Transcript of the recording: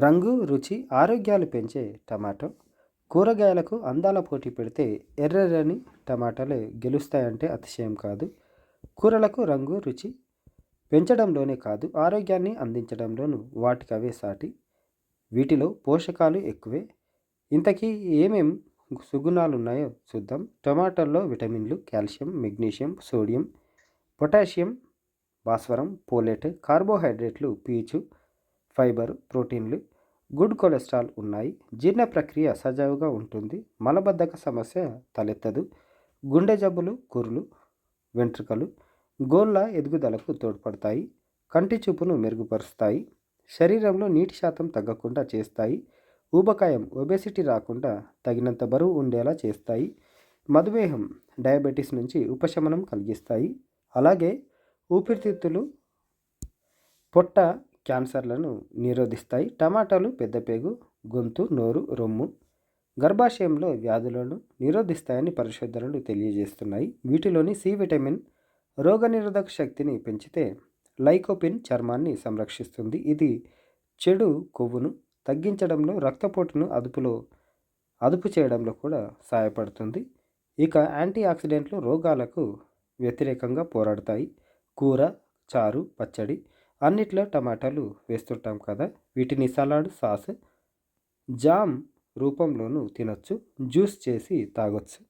రంగు, రుచి, ఆరోగ్యాలు పెంచే టమాటో. కూరగాయలకు అందాల పోటీ పెడితే ఎర్రెర్రని టమాటాలే గెలుస్తాయంటే అతిశయం కాదు. కూరలకు రంగు, రుచి పెంచడంలోనే కాదు, ఆరోగ్యాన్ని అందించడంలోనూ వాటికవే సాటి. వీటిలో పోషకాలు ఎక్కువే. ఇంతకీ ఏమేం సుగుణాలున్నాయో చూద్దాం. టమాటాల్లో విటమిన్లు, కాల్షియం, మెగ్నీషియం, సోడియం, పొటాషియం, భాస్వరం, పోలేట్, కార్బోహైడ్రేట్లు, పీచు, ఫైబర్, ప్రోటీన్లు, గుడ్ కొలెస్ట్రాల్ ఉన్నాయి. జీర్ణ ప్రక్రియ సజావుగా ఉంటుంది. మలబద్ధక సమస్య తలెత్తదు. గుండె జబ్బులు, కురులు, వెంట్రుకలు, గోళ్ళ ఎదుగుదలకు తోడ్పడతాయి. కంటి చూపును మెరుగుపరుస్తాయి. శరీరంలో నీటి శాతం తగ్గకుండా చేస్తాయి. ఊబకాయం, ఒబెసిటీ రాకుండా తగినంత బరువు ఉండేలా చేస్తాయి. మధుమేహం, డయాబెటీస్ నుంచి ఉపశమనం కలిగిస్తాయి. అలాగే ఊపిరితిత్తులు, పొట్ట క్యాన్సర్లను నిరోధిస్తాయి. టమాటాలు పెద్దపేగు, గొంతు, నోరు, రొమ్ము, గర్భాశయంలో వ్యాధులను నిరోధిస్తాయని పరిశోధనలు తెలియజేస్తున్నాయి. వీటిలోని సి విటమిన్ రోగనిరోధక శక్తిని పెంచితే లైకోపిన్ చర్మాన్ని సంరక్షిస్తుంది. ఇది చెడు కొవ్వును తగ్గించడంలో, రక్తపోటును అదుపు చేయడంలో కూడా సహాయపడుతుంది. ఇక యాంటీ ఆక్సిడెంట్లు రోగాలకు వ్యతిరేకంగా పోరాడతాయి. కూర, చారు, పచ్చడి అన్నిట్లో టమాటాలు వేస్తుంటాం కదా. వీటిని సలాడ్, సాస్, జామ్ రూపంలోనూ తినొచ్చు. జ్యూస్ చేసి తాగొచ్చు.